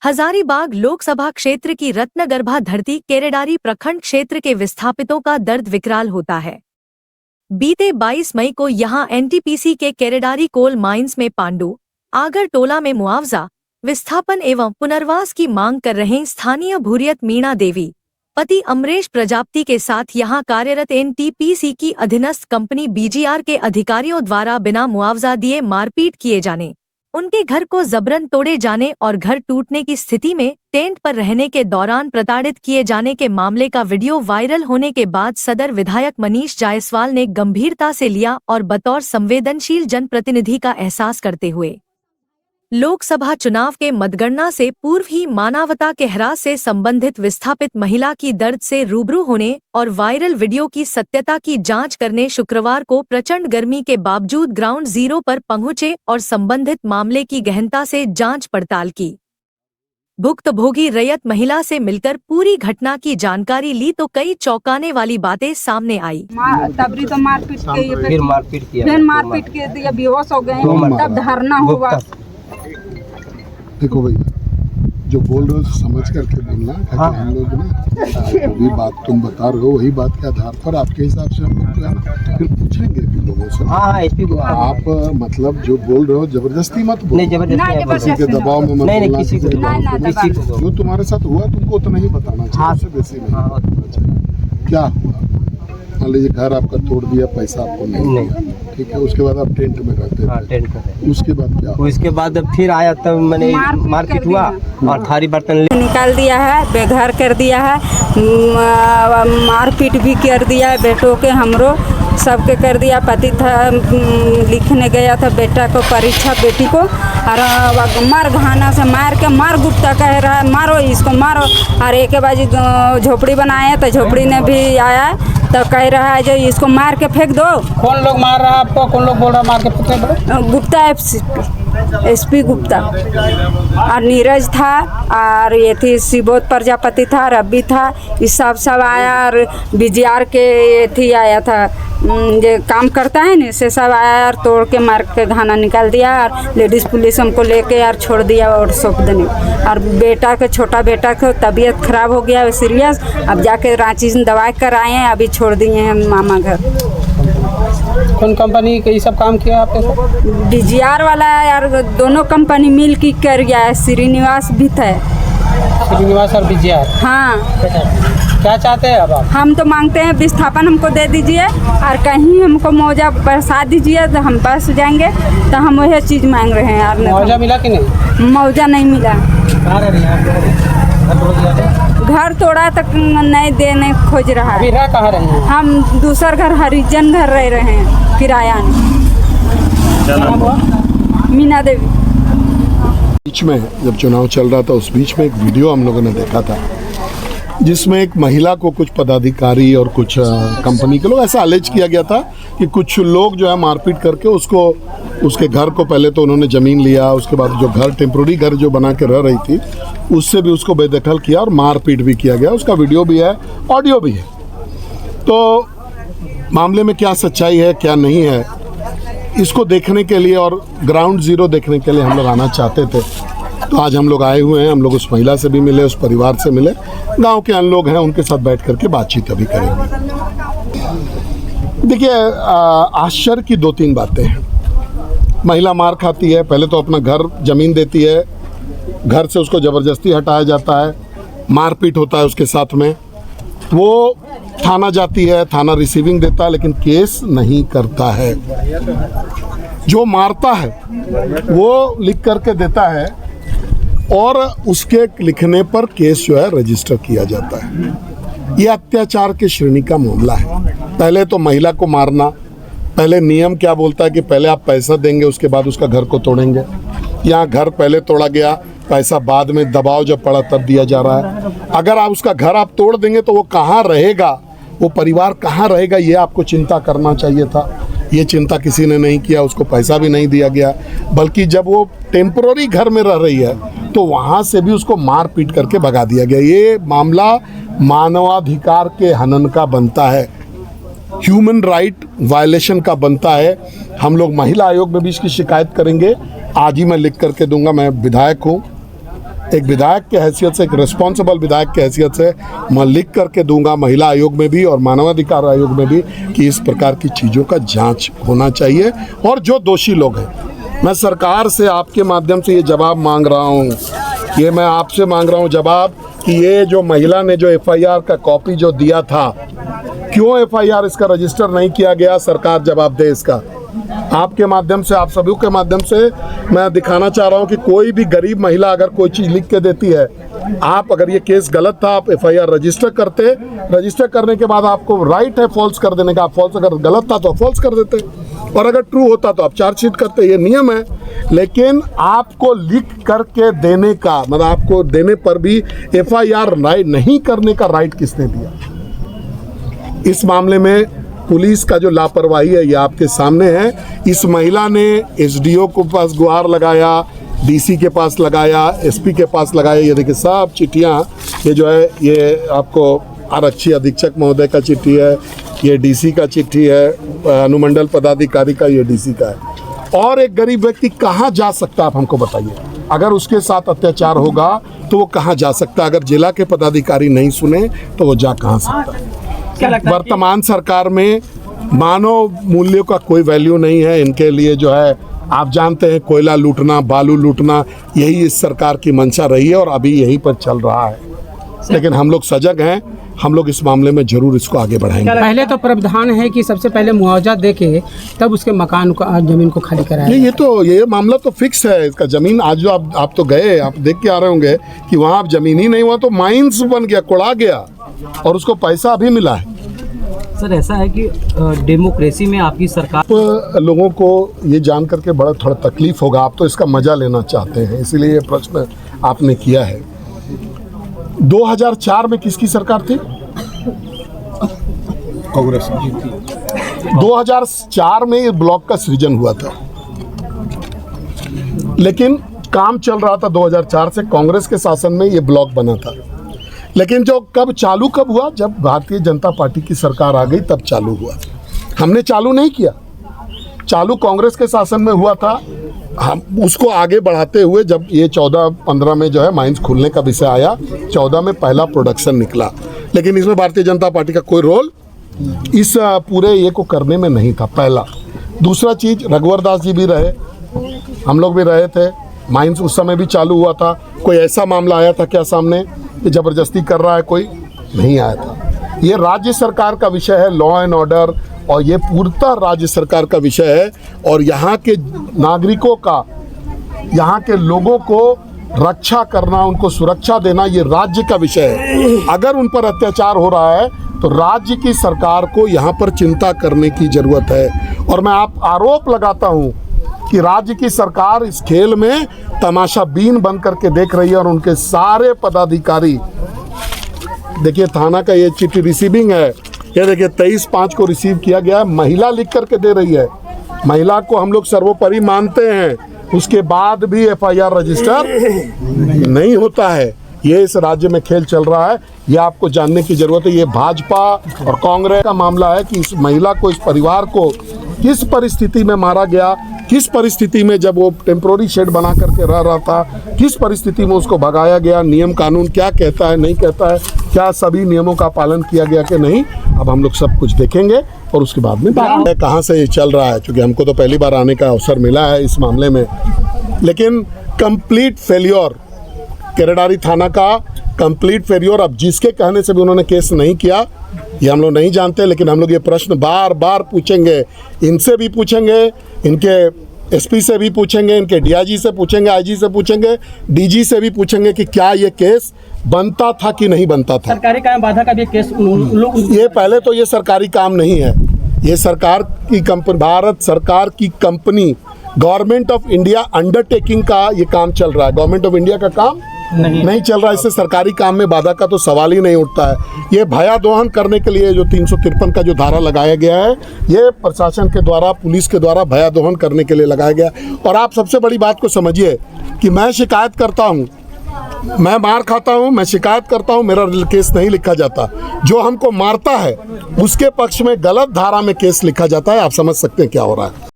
हजारीबाग लोकसभा क्षेत्र की रत्नगर्भा धरती केरेडारी प्रखंड क्षेत्र के विस्थापितों का दर्द विकराल होता है। बीते 22 मई को यहां एनटीपीसी के केरेडारी कोल माइंस में पांडु आगर टोला में मुआवजा विस्थापन एवं पुनर्वास की मांग कर रहे स्थानीय भूरियत मीणा देवी पति अमरेश प्रजापति के साथ यहां कार्यरत एनटीपीसी की अधीनस्थ कंपनी बीजीआर के अधिकारियों द्वारा बिना मुआवजा दिए मारपीट किए जाने, उनके घर को जबरन तोड़े जाने और घर टूटने की स्थिति में टेंट पर रहने के दौरान प्रताड़ित किए जाने के मामले का वीडियो वायरल होने के बाद सदर विधायक मनीष जायसवाल ने गंभीरता से लिया और बतौर संवेदनशील जनप्रतिनिधि का एहसास करते हुए लोकसभा चुनाव के मतगणना से पूर्व ही मानवता के ह्रास से संबंधित विस्थापित महिला की दर्द से रूबरू होने और वायरल वीडियो की सत्यता की जांच करने शुक्रवार को प्रचंड गर्मी के बावजूद ग्राउंड जीरो पर पहुंचे और संबंधित मामले की गहनता से जांच पड़ताल की। भुक्तभोगी रैयत महिला से मिलकर पूरी घटना की जानकारी ली तो कई चौंकाने वाली बातें सामने आई। तबरी तो मारपीट किए दिया, बेहोश हो गए, तब धरना हुआ। देखो भैया, जो बोल रहे हो समझ करके बोलना। हाँ। हम लोग ना वही बात तुम बता रहे हो, वही बात के आधार पर आपके हिसाब से हम लोग जो है ना फिर पूछेंगे भी लोगों से। हाँ, एसपी को आप मतलब जो बोल रहे हो जबरदस्ती मत बोलो। किसी के दबाव में मत बोलना, किसी को जो तुम्हारे साथ हुआ तुमको उतना ही बताना चाहिए, उससे बेसी नहीं बताना चाहिए। क्या हुआ? मान लीजिए घर आपका तोड़ दिया, पैसा आपको नहीं दिया, ठीक है, उसके बाद आप टेंट में रहते थे। टेंट में उसके बाद फिर आया तब मैंने मारपीट हुआ और थारी बर्तन निकाल दिया है, बेघर कर दिया है, मारपीट भी कर दिया है, बेटों के हमरो सबके कर दिया। पति था लिखने गया था बेटा को परीक्षा, बेटी को, और मार घाना से मार के मार गुप्ता कह रहा है मारो इसको मारो। और एक बाजी झोपड़ी बनाए तो झोपड़ी ने भी आया तो कह रहा है जो इसको मार के फेंक दो। कौन लोग मार रहा है आपको? कौन लोग बोल रहा मार के फेंक दो? गुप्ता एसपी गुप्ता और नीरज था और ये थी शिवोत प्रजापति था, रवि था, ये सब आया और बीजीआर के ये थी आया था जो काम करता है ना, से सब आया और तोड़ के मार के घाना निकाल दिया और लेडीज़ पुलिस हमको लेके यार छोड़ दिया और सौंप देने। और बेटा के छोटा बेटा को तबीयत खराब हो गया सीरियस, अब जाके रांची से दवाई कराए हैं, अभी छोड़ दिए हैं मामा घर। कौन कंपनी के ये सब काम किया आपके? बीजीआर वाला यार, दोनों कंपनी मिल के कर गया है, श्रीनिवास भी था। श्रीनिवास और बीजीआर। हाँ। क्या चाहते हैं अब आप? हम तो मांगते हैं विस्थापन हमको दे दीजिए और कहीं हमको मुआवजा बरसा दीजिए तो हम बस जाएंगे, तो हम वही चीज़ मांग रहे हैं यार। मुआवजा मिला कि नहीं? मुआवजा नहीं मिला। कहाँ रह रही हैं? घर तोड़ा तक नहीं देने खोज रहा है। रह कहाँ रहे हैं? हम दूसर घर हरिजन घर रह रहे हैं किराया में। मीना देवी। बीच में जब चुनाव चल रहा था उस बीच में एक वीडियो हम लोगों ने देखा था जिसमें एक महिला को कुछ पदाधिकारी और कुछ कंपनी के लोग ऐसा अलेज किया गया था कि कुछ लोग जो है मारपीट करके उसको, उसके घर को, पहले तो उन्होंने ज़मीन लिया, उसके बाद जो घर टेम्प्रोरी घर जो बना के रह रही थी उससे भी उसको बेदखल किया और मारपीट भी किया गया। उसका वीडियो भी है, ऑडियो भी है। तो मामले में क्या सच्चाई है क्या नहीं है, इसको देखने के लिए और ग्राउंड जीरो देखने के लिए हम लोग आना चाहते थे। तो आज हम लोग आए हुए हैं। हम लोग उस महिला से भी मिले, उस परिवार से मिले, गांव के अन्य लोग हैं, उनके साथ बैठ करके बातचीत अभी करेंगे। देखिए, आश्चर्य की 2-3 बातें हैं। महिला मार खाती है, पहले तो अपना घर ज़मीन देती है, घर से उसको ज़बरदस्ती हटाया जाता है, मारपीट होता है उसके साथ में, वो थाना जाती है, थाना रिसीविंग देता है लेकिन केस नहीं करता है। जो मारता है वो लिख करके देता है और उसके लिखने पर केस जो है रजिस्टर किया जाता है। ये अत्याचार की श्रेणी का मामला है। पहले तो महिला को मारना, पहले नियम क्या बोलता है कि पहले आप पैसा देंगे उसके बाद उसका घर को तोड़ेंगे। यहाँ घर पहले तोड़ा गया, पैसा बाद में दबाव जब पड़ा तब दिया जा रहा है। अगर आप उसका घर आप तोड़ देंगे तो वो कहाँ रहेगा, वो परिवार कहाँ रहेगा, ये आपको चिंता करना चाहिए था। ये चिंता किसी ने नहीं किया, उसको पैसा भी नहीं दिया गया, बल्कि जब वो टेम्पररी घर में रह रही है तो वहाँ से भी उसको मार पीट करके भगा दिया गया। ये मामला मानवाधिकार के हनन का बनता है, ह्यूमन राइट वायलेशन का बनता है। हम लोग महिला आयोग में भी इसकी शिकायत करेंगे। आज ही मैं लिख करके दूंगा, मैं विधायक हूँ, एक विधायक के हैसियत से, एक रिस्पॉन्सिबल विधायक के हैसियत से मैं लिख करके दूंगा महिला आयोग में भी और मानवाधिकार आयोग में भी कि इस प्रकार की चीज़ों का जांच होना चाहिए। और जो दोषी लोग हैं, मैं सरकार से आपके माध्यम से ये जवाब मांग रहा हूँ, ये मैं आपसे मांग रहा हूँ जवाब कि ये जो महिला ने जो FIR का कॉपी जो दिया था, क्यों FIR इसका रजिस्टर नहीं किया गया, सरकार जवाब दे इसका। आपके माध्यम से, आप सभी के माध्यम से मैं दिखाना चाह रहा हूं कि कोई भी गरीब महिला अगर कोई चीज़ लिख के देती है, आप अगर ये केस गलत था आप FIR रजिस्टर करते, रजिस्टर करने के बाद आपको राइट है फॉल्स कर देने का, आप फॉल्स, अगर गलत था तो फॉल्स कर देते और अगर ट्रू होता तो आप चार्जशीट करते, ये नियम है। लेकिन आपको लिख करके देने का मतलब आपको देने पर भी FIR राइट नहीं करने का राइट किसने दिया? इस मामले में पुलिस का जो लापरवाही है ये आपके सामने है। इस महिला ने SDO को पास गुहार लगाया, DC के पास लगाया, SP के पास लगाया। ये देखिए सब चिट्ठियाँ, ये जो है ये आपको आरक्षी अधीक्षक महोदय का चिट्ठी है, ये DC का चिट्ठी है, अनुमंडल पदाधिकारी का, ये DC का है। और एक गरीब व्यक्ति कहाँ जा सकता है, आप हमको बताइए। अगर उसके साथ अत्याचार होगा तो वो कहाँ जा सकता है? अगर जिला के पदाधिकारी नहीं सुने तो वो जा कहाँ सकता है? वर्तमान सरकार में मानव मूल्यों का कोई वैल्यू नहीं है। इनके लिए जो है आप जानते हैं कोयला लूटना, बालू लूटना, यही इस सरकार की मंशा रही है और अभी यहीं पर चल रहा है। लेकिन हम लोग सजग हैं, हम लोग इस मामले में जरूर इसको आगे बढ़ाएंगे। पहले तो प्रावधान है कि सबसे पहले मुआवजा देके तब उसके मकान को, जमीन को खाली कराया। ये मामला तो फिक्स है इसका। जमीन आज जो आप तो गए, आप देख के आ रहे होंगे कि वहाँ आप जमीन ही नहीं हुआ तो माइंस बन गया, कुड़ा गया और उसको पैसा अभी मिला है। सर ऐसा है कि डेमोक्रेसी में आपकी सरकार, तो लोगों को ये जान करके बड़ा थोड़ा तकलीफ होगा। आप तो इसका मजा लेना चाहते हैं, इसीलिए ये प्रश्न आपने किया है। 2004 में किसकी सरकार थी? कांग्रेस। 2004 में ये ब्लॉक का सृजन हुआ था, लेकिन काम चल रहा था 2004 से, कांग्रेस के शासन में ये ब्लॉक बना था। लेकिन जो कब हुआ, जब भारतीय जनता पार्टी की सरकार आ गई तब चालू हुआ। हमने चालू नहीं किया, चालू कांग्रेस के शासन में हुआ था। हम उसको आगे बढ़ाते हुए जब ये 14-15 में जो है माइंस खुलने का विषय आया, 14 में पहला प्रोडक्शन निकला, लेकिन इसमें भारतीय जनता पार्टी का कोई रोल इस पूरे ये को करने में नहीं था, पहला। दूसरा चीज़, रघुवर दास जी भी रहे, हम लोग भी रहे थे, माइंस उस समय भी चालू हुआ था। कोई ऐसा मामला आया था क्या सामने कि ज़बरदस्ती कर रहा है? कोई नहीं आया था। ये राज्य सरकार का विषय है, लॉ एंड ऑर्डर, और ये पूर्णतः राज्य सरकार का विषय है। और यहाँ के नागरिकों का, यहाँ के लोगों को रक्षा करना, उनको सुरक्षा देना, ये राज्य का विषय है। अगर उन पर अत्याचार हो रहा है तो राज्य की सरकार को यहाँ पर चिंता करने की ज़रूरत है। और मैं आरोप लगाता हूँ कि राज्य की सरकार इस खेल में तमाशाबीन बन करके देख रही है और उनके सारे पदाधिकारी, देखिए थाना का ये चिट्ठी रिसीविंग है, ये देखिए 23/5 को रिसीव किया गया है, महिला लिख करके दे रही है। महिला को हम लोग सर्वोपरि मानते हैं, उसके बाद भी FIR रजिस्टर नहीं होता है। ये इस राज्य में खेल चल रहा है, ये आपको जानने की जरूरत है। ये भाजपा और कांग्रेस का मामला है कि इस महिला को, इस परिवार को किस परिस्थिति में मारा गया, किस परिस्थिति में जब वो टेम्पोररी शेड बना करके रह रहा था, किस परिस्थिति में उसको भगाया गया, नियम कानून क्या कहता है, नहीं कहता है, क्या सभी नियमों का पालन किया गया कि नहीं, अब हम लोग सब कुछ देखेंगे और उसके बाद में कहाँ से ये चल रहा है। क्योंकि हमको तो पहली बार आने का अवसर मिला है इस मामले में, लेकिन कंप्लीट फेल्योर केरेडारी थाना का, कंप्लीट फेल्योर। अब जिसके कहने से भी उन्होंने केस नहीं किया ये हम लोग नहीं जानते, लेकिन हम लोग ये प्रश्न बार बार पूछेंगे, इनसे भी पूछेंगे, इनके SP से भी पूछेंगे, इनके DIG से पूछेंगे, IG से पूछेंगे, DG से भी पूछेंगे कि क्या ये केस बनता था कि नहीं बनता था। सरकारी काम बाधा का भी केस ये पहले तो ये सरकारी काम नहीं है, ये सरकार की कंपनी, भारत सरकार की company, government of India undertaking का ये काम चल रहा है। गवर्नमेंट ऑफ इंडिया का काम नहीं चल रहा है, इससे सरकारी काम में बाधा का तो सवाल ही नहीं उठता है। ये भयादोहन करने के लिए जो 353 का जो धारा लगाया गया है, ये प्रशासन के द्वारा, पुलिस के द्वारा भयादोहन करने के लिए लगाया गया। और आप सबसे बड़ी बात को समझिए कि मैं शिकायत करता हूँ, मैं मार खाता हूँ, मैं शिकायत करता हूँ, मेरा केस नहीं लिखा जाता। जो हमको मारता है उसके पक्ष में गलत धारा में केस लिखा जाता है। आप समझ सकते हैं क्या हो रहा है।